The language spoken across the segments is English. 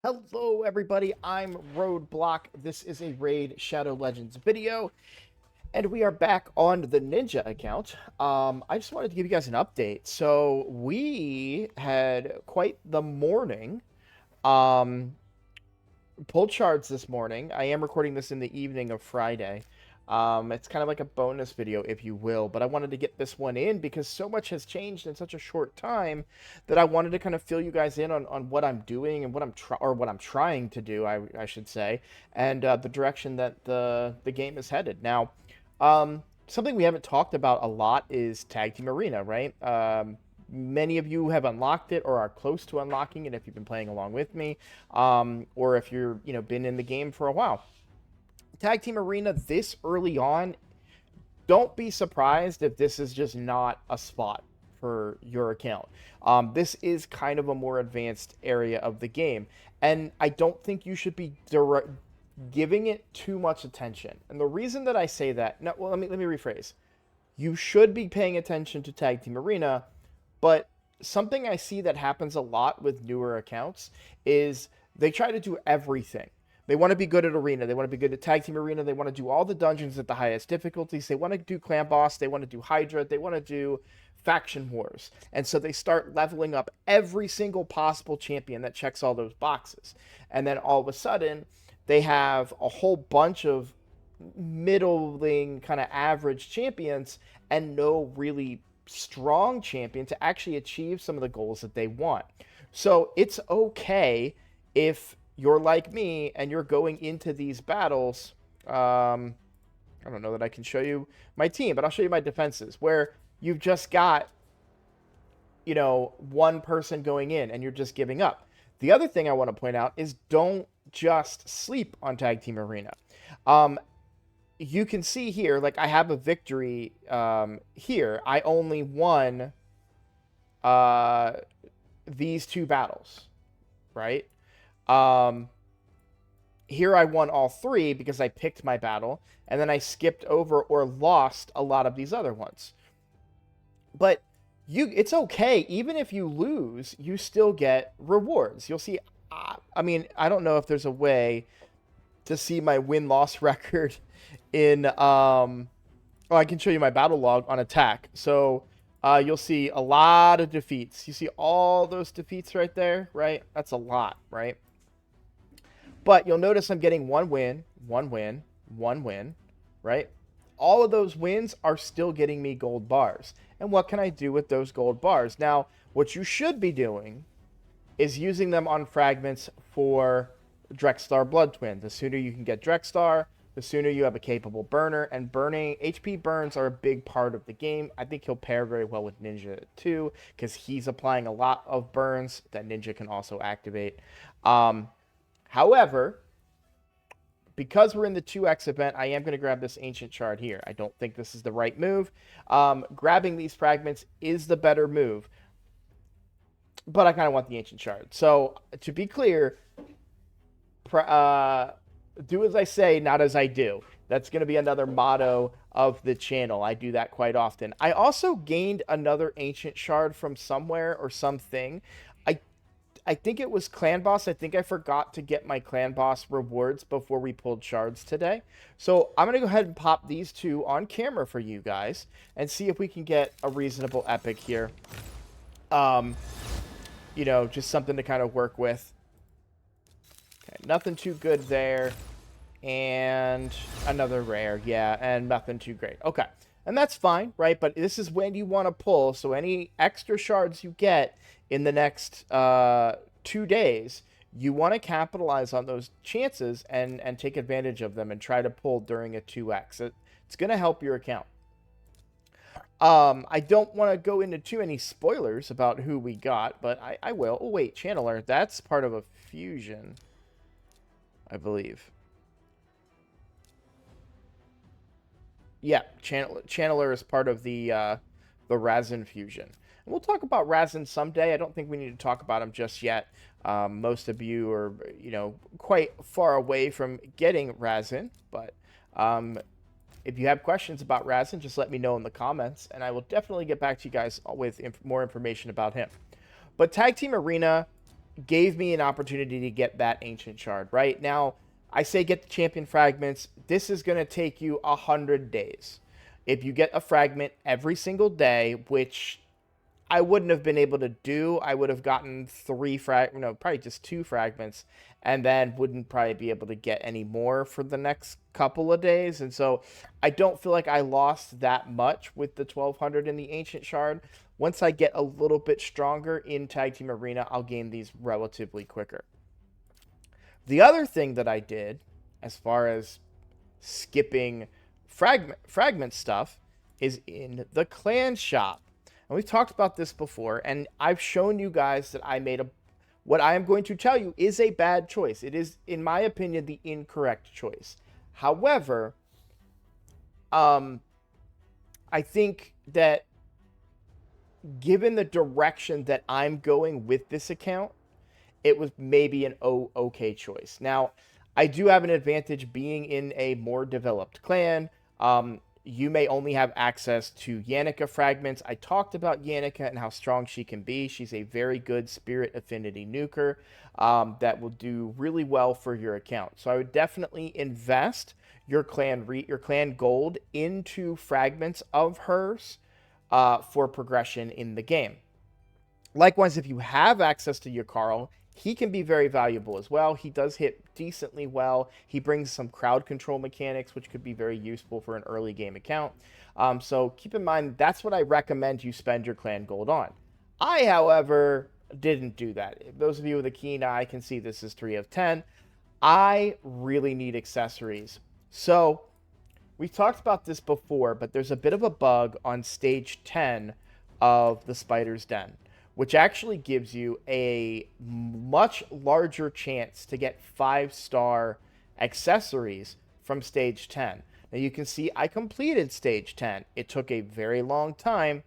Hello, everybody. I'm Roadblock. This is a Raid Shadow Legends video, and we are back on the Ninja account. I just wanted to give you guys an update. So we had quite the morning. Um, Pulled shards this morning. I am recording this in the evening of Friday. It's kind of like a bonus video, if you will, but I wanted to get this one in because so much has changed in such a short time that I wanted to kind of fill you guys in on what I'm doing and what I'm trying to do, I should say, and the direction that the game is headed. Now, something we haven't talked about a lot is Tag Team Arena, right? Many of you have unlocked it or are close to unlocking it if you've been playing along with me, or if you're been in the game for a while. Tag Team Arena this early on, don't be surprised if this is just not a spot for your account. This is kind of a more advanced area of the game, and I don't think you should be giving it too much attention. And the reason that I say that, no, well, let me rephrase. You should be paying attention to Tag Team Arena, but something I see that happens a lot with newer accounts is they try to do everything. They want to be good at Arena. They want to be good at Tag Team Arena. They want to do all the dungeons at the highest difficulties. They want to do Clan Boss. They want to do Hydra. They want to do Faction Wars. And so they start leveling up every single possible champion that checks all those boxes. And then all of a sudden, they have a whole bunch of middling, kind of average champions and no really strong champion to actually achieve some of the goals that they want. So it's okay if you're like me and you're going into these battles. I don't know that I can show you my team, but I'll show you my defenses where you've just got, one person going in and you're just giving up. The other thing I want to point out is don't just sleep on Tag Team Arena. You can see here, like I have a victory here. I only won these two battles, right? Here I won all three because I picked my battle, and then I skipped over or lost a lot of these other ones. But it's okay. Even if you lose, you still get rewards. You'll see, I mean, I don't know if there's a way to see my win-loss record in oh, I can show you my battle log on attack. So you'll see a lot of defeats. You see all those defeats right there, right? That's a lot, right? But you'll notice I'm getting one win, one win, one win, right? All of those wins are still getting me gold bars. And what can I do with those gold bars? Now, what you should be doing is using them on fragments for Drexstar Blood Twin. The sooner you can get Drexstar, the sooner you have a capable burner. And burning HP burns are a big part of the game. I think he'll pair very well with Ninja too, because he's applying a lot of burns that Ninja can also activate. However, because we're in the 2x event, I am going to grab this Ancient Shard here. I don't think this is the right move. Grabbing these fragments is the better move, but I kind of want the Ancient Shard. So, to be clear, do as I say, not as I do. That's going to be another motto of the channel. I do that quite often. I also gained another Ancient Shard from somewhere or something. I think it was Clan Boss. I think I forgot to get my Clan Boss rewards before we pulled shards today. So I'm going to go ahead and pop these two on camera for you guys and see if we can get a reasonable epic here. Just something to kind of work with. Okay, nothing too good there. And another rare, yeah, and nothing too great. Okay, and that's fine, right? But this is when you want to pull, so any extra shards you get in the next 2 days, you want to capitalize on those chances and take advantage of them and try to pull during a 2x. It's going to help your account. I don't want to go into too many spoilers about who we got, but I will. Oh, wait, Channeler, that's part of a fusion, I believe. Yeah, Channeler is part of the Razin fusion. And we'll talk about Razin someday. I don't think we need to talk about him just yet. Most of you are, quite far away from getting Razin. But if you have questions about Razin, just let me know in the comments. And I will definitely get back to you guys with more information about him. But Tag Team Arena gave me an opportunity to get that ancient shard. Right now, I say get the champion fragments. This is going to take you 100 days. If you get a fragment every single day, which I wouldn't have been able to do. I would have gotten probably just 2 fragments, and then wouldn't probably be able to get any more for the next couple of days. And so I don't feel like I lost that much with the 1200 in the Ancient Shard. Once I get a little bit stronger in Tag Team Arena, I'll gain these relatively quicker. The other thing that I did, as far as skipping fragment stuff, is in the clan shop. And we've talked about this before, and I've shown you guys that I made what I am going to tell you is a bad choice. It is, in my opinion, the incorrect choice. However, I think that given the direction that I'm going with this account, it was maybe an okay choice. Now, I do have an advantage being in a more developed clan. You may only have access to Yannicka fragments. I talked about Yannicka and how strong she can be. She's a very good spirit affinity nuker that will do really well for your account. So I would definitely invest your clan gold into fragments of hers for progression in the game. Likewise, if you have access to your Carl, he can be very valuable as well. He does hit decently well. He brings some crowd control mechanics, which could be very useful for an early game account. So keep in mind, that's what I recommend you spend your clan gold on. I, however, didn't do that. Those of you with a keen eye can see this is 3 of 10. I really need accessories. So we've talked about this before, but there's a bit of a bug on stage 10 of the Spider's Den, which actually gives you a much larger chance to get 5-star accessories from stage 10. Now you can see I completed stage 10. It took a very long time,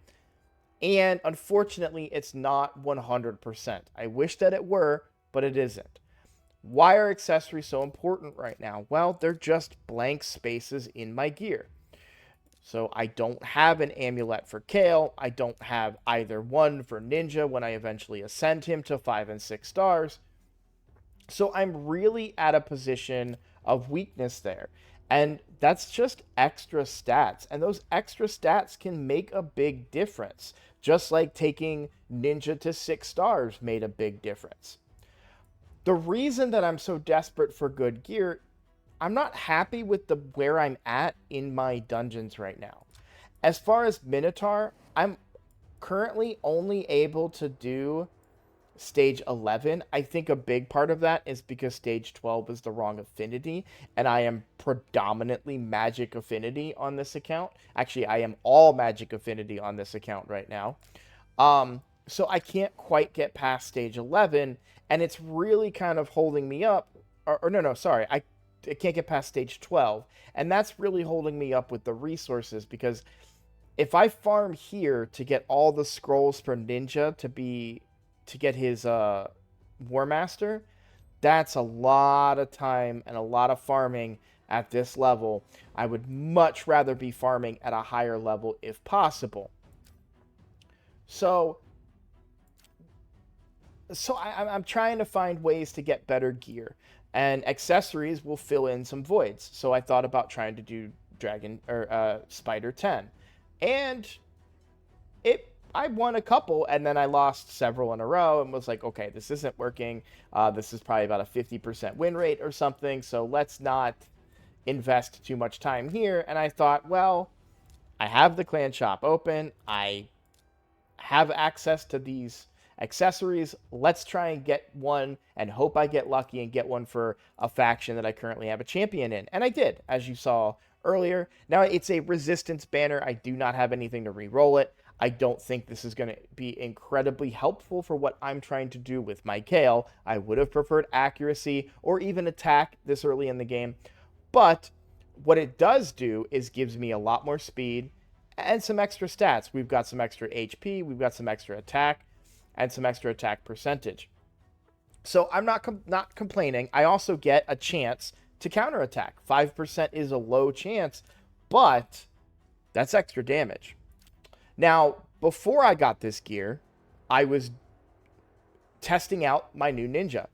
and unfortunately it's not 100%. I wish that it were, but it isn't. Why are accessories so important right now? Well, they're just blank spaces in my gear. So I don't have an amulet for Kale. I don't have either one for Ninja when I eventually ascend him to 5 and 6 stars. So I'm really at a position of weakness there. And that's just extra stats. And those extra stats can make a big difference. Just like taking Ninja to 6 stars made a big difference. The reason that I'm so desperate for good gear, I'm not happy with where I'm at in my dungeons right now. As far as Minotaur, I'm currently only able to do stage 11. I think a big part of that is because stage 12 is the wrong affinity, and I am predominantly magic affinity on this account. Actually, I am all magic affinity on this account right now. So I can't quite get past stage 11, and it's really kind of holding me up. Sorry, I can't get past stage 12, and that's really holding me up with the resources, because if I farm here to get all the scrolls for Ninja to get his War Master, that's a lot of time and a lot of farming at this level. I would much rather be farming at a higher level if possible. So I'm trying to find ways to get better gear, and accessories will fill in some voids. So I thought about trying to do Spider 10, and I won a couple, and then I lost several in a row, and was like, okay, this isn't working. This is probably about a 50% win rate or something. So let's not invest too much time here. And I thought, well, I have the clan shop open. I have access to these accessories. Let's try and get one and hope I get lucky and get one for a faction that I currently have a champion in. And I did, as you saw earlier. Now, it's a resistance banner. I do not have anything to re-roll it. I don't think this is going to be incredibly helpful for what I'm trying to do with my Kale. I would have preferred accuracy or even attack this early in the game. But what it does do is gives me a lot more speed and some extra stats. We've got some extra HP, we've got some extra attack, and some extra attack percentage. So I'm not complaining. I also get a chance to counterattack. 5% is a low chance, but that's extra damage. Now, before I got this gear, I was testing out my new ninja,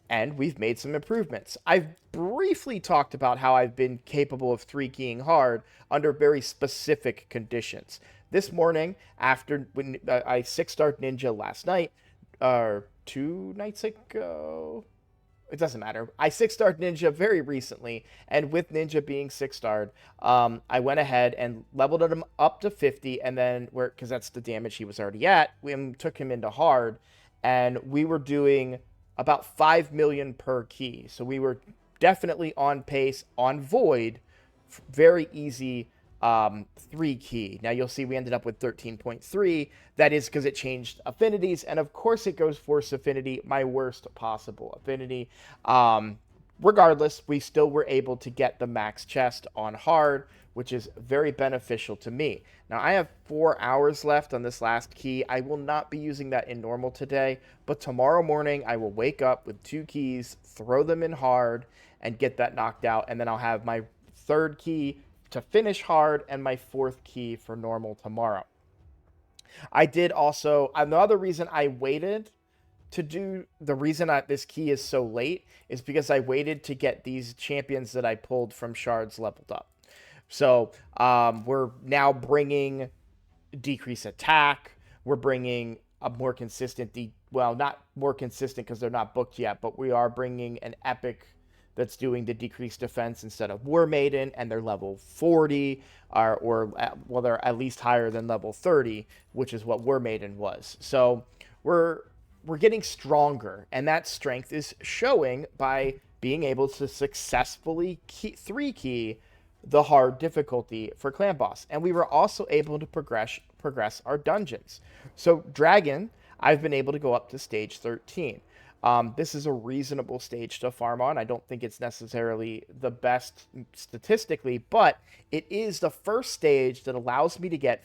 and we've made some improvements. I've briefly talked about how I've been capable of 3-keying hard under very specific conditions. This morning, after when I 6-starred ninja last night, or 2 nights ago, it doesn't matter. I 6-starred Ninja very recently, and with Ninja being 6-starred, I went ahead and leveled him up to 50, and then, because that's the damage he was already at, we took him into hard, and we were doing about 5 million per key. So we were definitely on pace, on Void, very easy 3-key. Now you'll see we ended up with 13.3. That is because it changed affinities, and of course it goes Force Affinity, my worst possible affinity. Regardless, we still were able to get the max chest on hard, which is very beneficial to me. Now I have 4 hours left on this last key. I will not be using that in normal today, but tomorrow morning I will wake up with 2 keys, throw them in hard, and get that knocked out, and then I'll have my 3rd key to finish hard and my 4th key for normal tomorrow. I did also, another reason I waited to do, the reason this key is so late is because I waited to get these champions that I pulled from shards leveled up. So we're now bringing decrease attack. We're bringing a more consistent, well, not more consistent because they're not booked yet, but we are bringing an epic that's doing the decreased defense instead of War Maiden, and they're level 40, well, they're at least higher than level 30, which is what War Maiden was. So we're getting stronger, and that strength is showing by being able to successfully 3-key the hard difficulty for Clan Boss. And we were also able to progress our dungeons. So Dragon, I've been able to go up to stage 13. This is a reasonable stage to farm on. I don't think it's necessarily the best statistically, but it is the first stage that allows me to get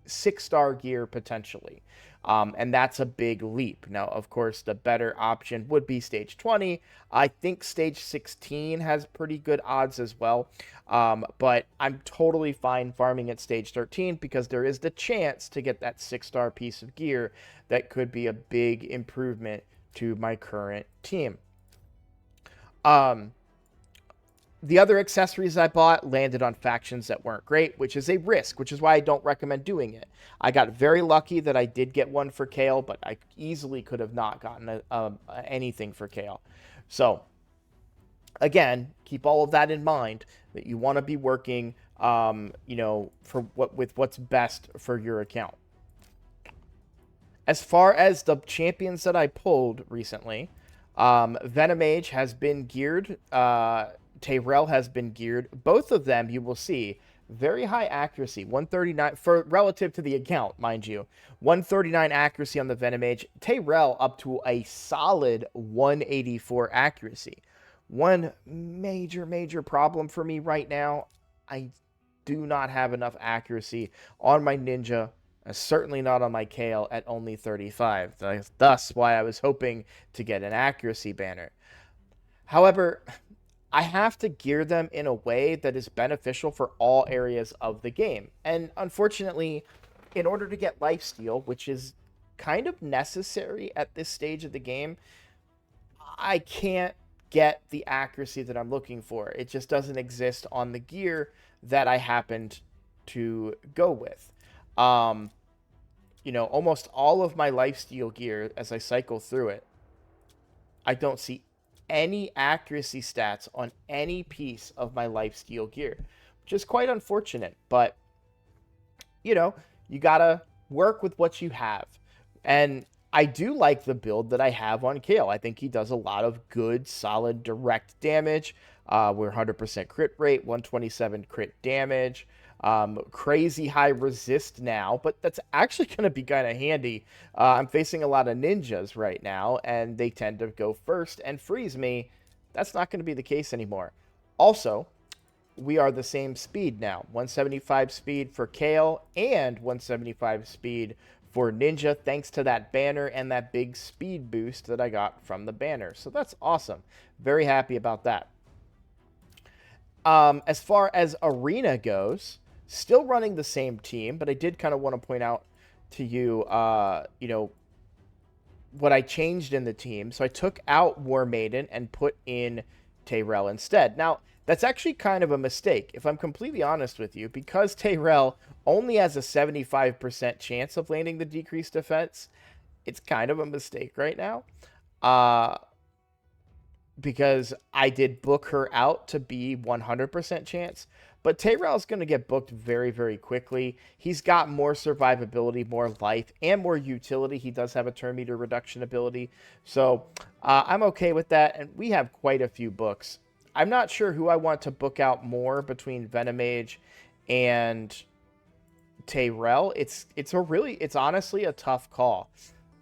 6-star gear potentially. And that's a big leap. Now, of course, the better option would be stage 20. I think stage 16 has pretty good odds as well. But I'm totally fine farming at stage 13 because there is the chance to get that 6-star piece of gear that could be a big improvement to my current team. The other accessories I bought landed on factions that weren't great, which is a risk, which is why I don't recommend doing it. I got very lucky that I did get one for Kale, but I easily could have not gotten anything for Kale. So, again, keep all of that in mind, that you want to be working, with what's best for your account. As far as the champions that I pulled recently, Venomage has been geared. Tyrell has been geared. Both of them, you will see, very high accuracy. 139 for relative to the account, mind you. 139 accuracy on the Venomage. Tyrell up to a solid 184 accuracy. One major problem for me right now, I do not have enough accuracy on my ninja. Certainly not on my Kale at only 35. Thus why I was hoping to get an accuracy banner. However, I have to gear them in a way that is beneficial for all areas of the game. And unfortunately, in order to get lifesteal, which is kind of necessary at this stage of the game, I can't get the accuracy that I'm looking for. It just doesn't exist on the gear that I happened to go with. Almost all of my lifesteal gear, as I cycle through it, I don't see any accuracy stats on any piece of my lifesteal gear, which is quite unfortunate. But, you gotta work with what you have. And I do like the build that I have on Kale. I think he does a lot of good, solid, direct damage. We're 100% crit rate, 127 crit damage. Crazy high resist now, but that's actually going to be kind of handy. I'm facing a lot of ninjas right now, and they tend to go first and freeze me. That's not going to be the case anymore. Also, we are the same speed now. 175 speed for Kale and 175 speed for Ninja, thanks to that banner and that big speed boost that I got from the banner. So that's awesome. Very happy about that. As far as Arena goes, still running the same team, but I did kind of want to point out to you, what I changed in the team. So I took out War Maiden and put in Tayrel instead. Now, that's actually kind of a mistake, if I'm completely honest with you, because Tayrel only has a 75% chance of landing the decreased defense. It's kind of a mistake right now. Uh, because I did book her out to be 100% chance. But Tayrell is going to get booked very, very quickly. He's got more survivability, more life, and more utility. He does have a turn meter reduction ability. So I'm okay with that. And we have quite a few books. I'm not sure who I want to book out more between Venomage and Tayrell. It's honestly a tough call.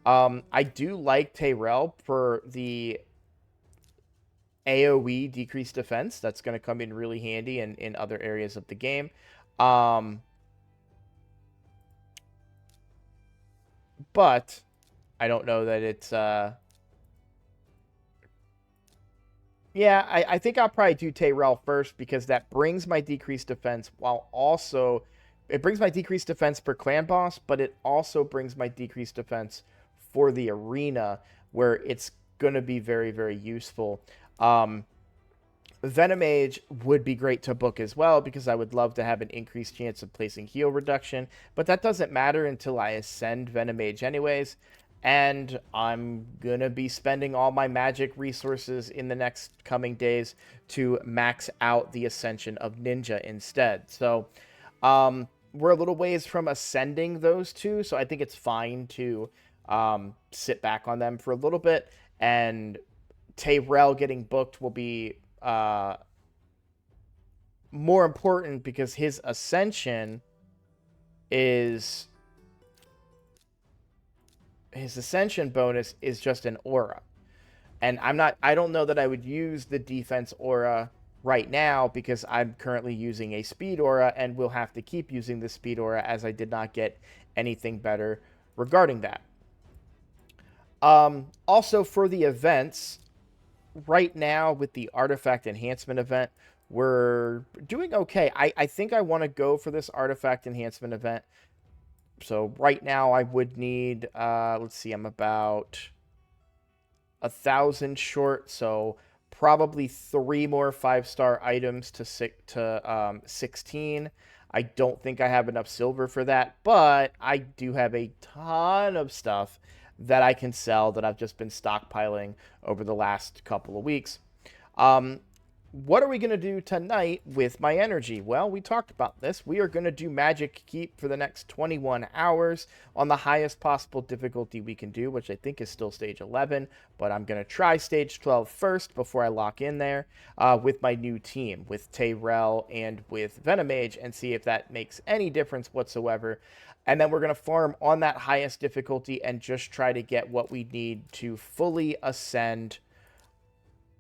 I do like Tayrell for the AoE decreased defense. That's going to come in really handy in other areas of the game. But I don't know that it's... Yeah, I think I'll probably do Tayrell first because that brings my decreased defense while also... It brings my decreased defense per clan boss, but it also brings my decreased defense for the arena where it's going to be very, very useful. Venomage would be great to book as well because I would love to have an increased chance of placing heal reduction, but that doesn't matter until I ascend Venomage anyways, and I'm gonna be spending all my magic resources in the next coming days to max out the ascension of Ninja instead. So, we're a little ways from ascending those two, so I think it's fine to sit back on them for a little bit, and Tayrell getting booked will be more important because his ascension is his ascension bonus is just an aura. And I don't know that I would use the defense aura right now because I'm currently using a speed aura and will have to keep using the speed aura as I did not get anything better regarding that. Also for the events, right now with the artifact enhancement event, we're doing okay. I think I want to go for this artifact enhancement event. So right now I would need, let's see, I'm about 1,000 short. So probably 3 more 5-star items to 16. I don't think I have enough silver for that, but I do have a ton of stuff that I can sell that I've just been stockpiling over the last couple of weeks. What are we going to do tonight with my energy? Well, we talked about this. We are going to do Magic Keep for the next 21 hours on the highest possible difficulty we can do, which I think is still stage 11, but I'm going to try stage 12 first before I lock in there with my new team, with Tayrell and with Venomage, and see if that makes any difference whatsoever. And then we're going to farm on that highest difficulty and just try to get what we need to fully ascend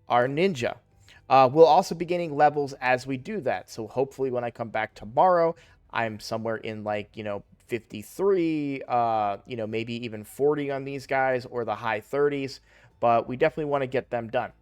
our ninja. We'll also be gaining levels as we do that. So hopefully when I come back tomorrow, I'm somewhere in 53, maybe even 40 on these guys or the high 30s. But we definitely want to get them done.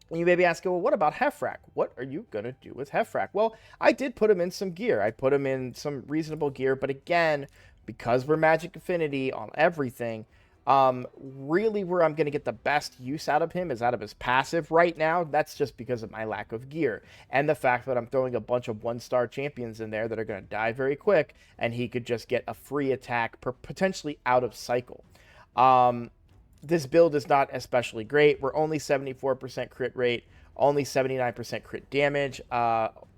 And you may be asking, well, what about Hefrak? What are you going to do with Hefrak? Well, I did put him in some gear. I put him in some reasonable gear. But again, because we're Magic Affinity on everything, really where I'm going to get the best use out of him is out of his passive right now. That's just because of my lack of gear and the fact that I'm throwing a bunch of 1-star champions in there that are going to die very quick, and he could just get a free attack potentially out of cycle. This build is not especially great. We're only 74% crit rate, only 79% crit damage,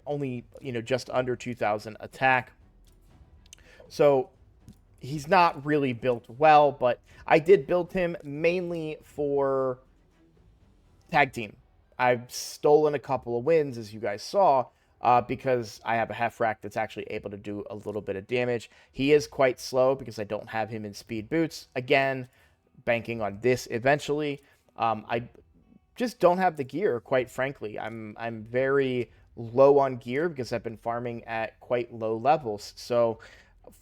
only just under 2,000 attack. So he's not really built well, but I did build him mainly for tag team. I've stolen a couple of wins, as you guys saw, because I have a Hefrak that's actually able to do a little bit of damage. He is quite slow because I don't have him in speed boots. Again, banking on this eventually. I just don't have the gear, quite frankly. I'm very low on gear because I've been farming at quite low levels. So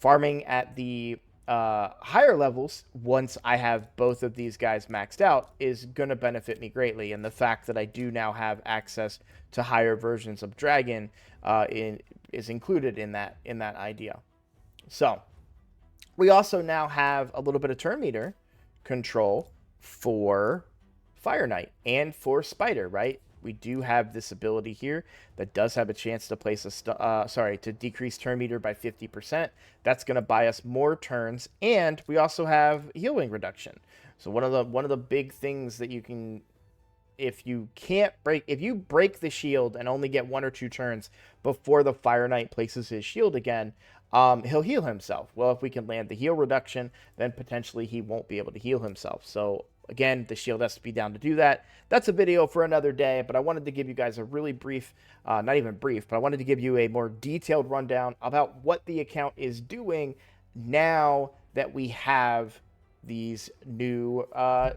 farming at the higher levels, once I have both of these guys maxed out, is going to benefit me greatly. And the fact that I do now have access to higher versions of Dragon is included in that idea. So we also now have a little bit of turn meter control for Fire Knight and for Spider, right? We do have this ability here that does have a chance to place to decrease turn meter by 50%. That's going to buy us more turns, and we also have healing reduction. So one of the big things that you can, if you break the shield and only get 1 or 2 turns before the Fire Knight places his shield again, he'll heal himself. Well, if we can land the heal reduction, then potentially he won't be able to heal himself. So again, the shield has to be down to do that. That's a video for another day, but I wanted to give you guys a really brief, not even brief, but I wanted to give you a more detailed rundown about what the account is doing now that we have these new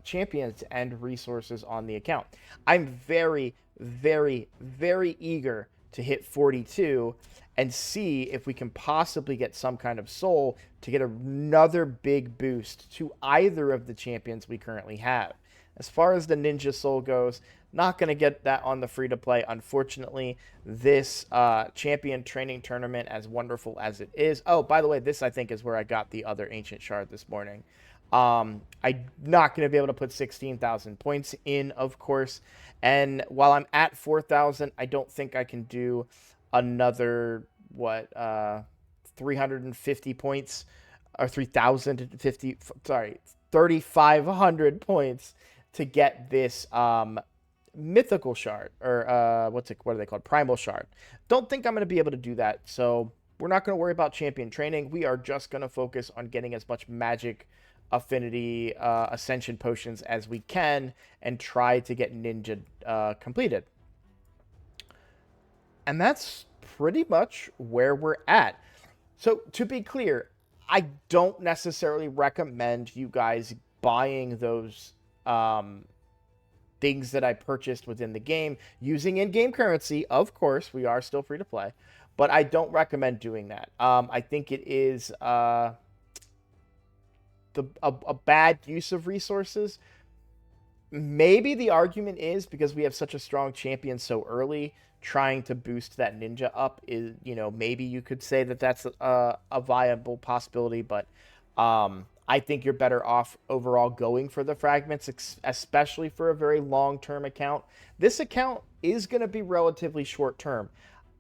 champions and resources on the account. I'm very, very, very eager to hit 42 and see if we can possibly get some kind of soul to get another big boost to either of the champions we currently have. As far as the Ninja Soul goes, not going to get that on the free-to-play, unfortunately. This champion training tournament, as wonderful as it is. Oh, by the way, this I think is where I got the other Ancient Shard this morning. I'm not going to be able to put 16,000 points in, of course. And while I'm at 4,000, I don't think I can do another, 350 points, or 3,050, sorry, 3,500 points to get this mythical shard, or what are they called? Primal shard. Don't think I'm going to be able to do that. So we're not going to worry about champion training. We are just going to focus on getting as much magic affinity ascension potions as we can and try to get ninja completed. And that's pretty much where we're at. So to be clear, I don't necessarily recommend you guys buying those things that I purchased within the game using in-game currency. Of course, we are still free to play, but I don't recommend doing that. I think it is a bad use of resources. Maybe the argument is because we have such a strong champion so early, trying to boost that ninja up is, maybe you could say that that's a viable possibility, but I think you're better off overall going for the fragments, especially for a very long-term account. This account is going to be relatively short-term.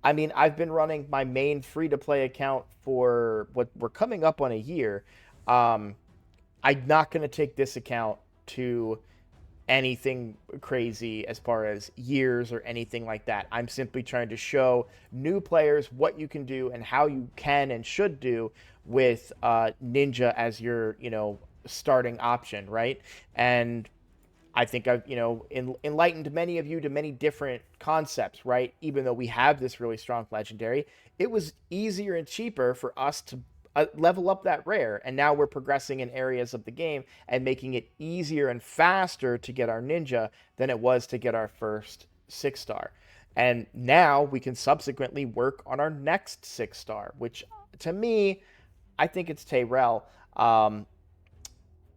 I mean, I've been running my main free-to-play account for what we're coming up on a year. I'm not going to take this account to anything crazy as far as years or anything like that. I'm simply trying to show new players what you can do and how you can and should do with Ninja as your, starting option, right? And I think I've, enlightened many of you to many different concepts, right? Even though we have this really strong legendary, it was easier and cheaper for us to level up that rare, and now we're progressing in areas of the game and making it easier and faster to get our ninja than it was to get our first 6-star. And now we can subsequently work on our next 6-star, which to me, I think it's Tayrell. I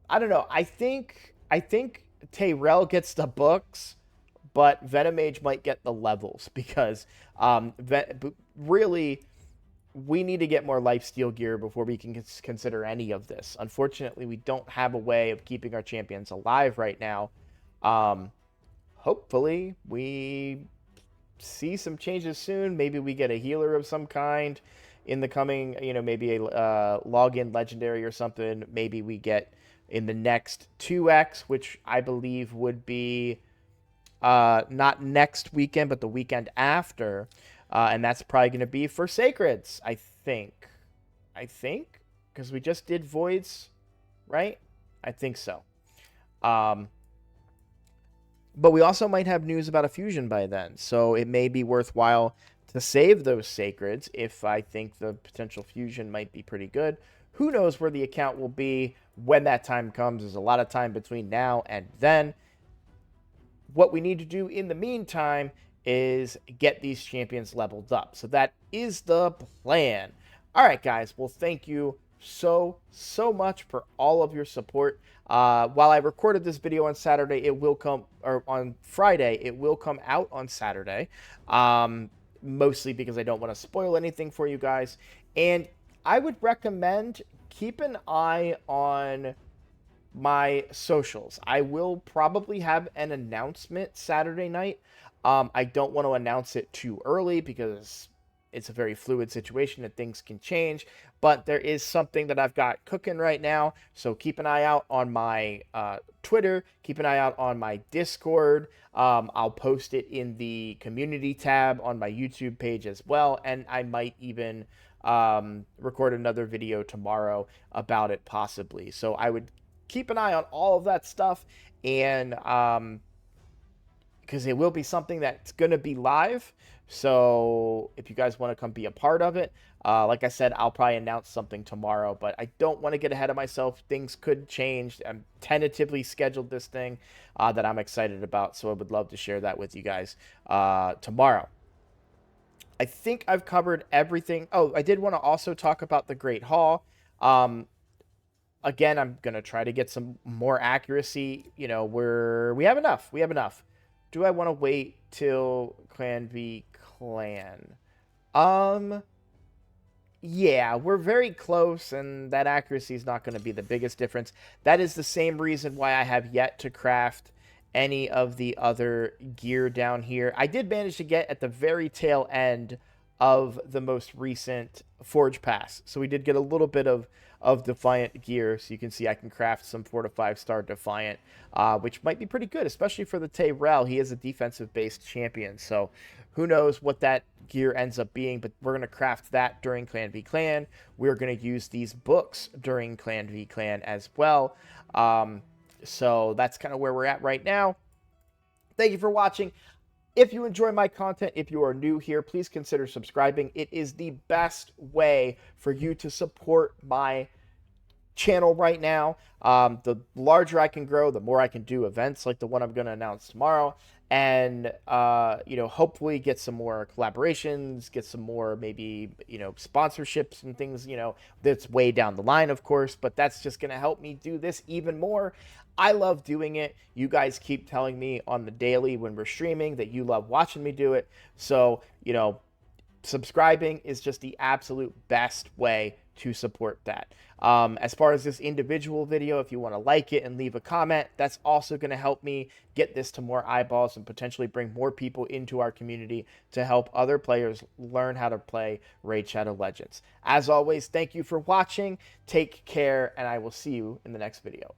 don't know. I think Tayrell gets the books, but Venomage might get the levels because really, we need to get more lifesteal gear before we can consider any of this. Unfortunately, we don't have a way of keeping our champions alive right now. Hopefully, we see some changes soon. Maybe we get a healer of some kind in the coming, maybe a login legendary or something. Maybe we get in the next 2X, which I believe would be not next weekend, but the weekend after. And that's probably going to be for Sacreds, I think. Because we just did Voids, right? I think so. But we also might have news about a fusion by then. So it may be worthwhile to save those Sacreds if I think the potential fusion might be pretty good. Who knows where the account will be when that time comes. There's a lot of time between now and then. What we need to do in the meantime is get these champions leveled up. So that is the plan. All right, guys. Well, thank you so much for all of your support. While I recorded this video on Saturday, it will come, or on Friday, it will come out on Saturday. Mostly because I don't want to spoil anything for you guys. And I would recommend keep an eye on my socials. I will probably have an announcement Saturday night. I don't want to announce it too early because it's a very fluid situation and things can change. But there is something that I've got cooking right now. So keep an eye out on my Twitter. Keep an eye out on my Discord. I'll post it in the community tab on my YouTube page as well. And I might even record another video tomorrow about it possibly. So I would keep an eye on all of that stuff. And because it will be something that's going to be live. So if you guys want to come be a part of it, like I said, I'll probably announce something tomorrow, but I don't want to get ahead of myself. Things could change. I'm tentatively scheduled this thing that I'm excited about. So I would love to share that with you guys tomorrow. I think I've covered everything. Oh, I did want to also talk about the Great Hall. Um, Again, I'm gonna try to get some more accuracy. We have enough. We have enough. Do I want to wait till Clan v Clan? Um, yeah, we're very close, and that accuracy is not going to be the biggest difference. That is the same reason why I have yet to craft any of the other gear down here. I did manage to get at the very tail end of the most recent Forge Pass, so we did get a little bit of Defiant gear, so you can see I can craft some 4 to 5 star Defiant, which might be pretty good, especially for the Tyrell. He is a defensive-based champion, so who knows what that gear ends up being, but we're going to craft that during Clan v Clan. We're going to use these books during Clan v Clan as well. So that's kind of where we're at right now. Thank you for watching. If you enjoy my content, if you are new here, please consider subscribing. It is the best way for you to support my channel right now. The larger I can grow, the more I can do events like the one I'm going to announce tomorrow, and hopefully get some more collaborations, get some more maybe sponsorships and things. That's way down the line, of course, but that's just going to help me do this even more. I love doing it. You guys keep telling me on the daily when we're streaming that you love watching me do it. So subscribing is just the absolute best way to support that. As far as this individual video, if you want to like it and leave a comment, that's also going to help me get this to more eyeballs and potentially bring more people into our community to help other players learn how to play Raid Shadow Legends. As always, thank you for watching. Take care, and I will see you in the next video.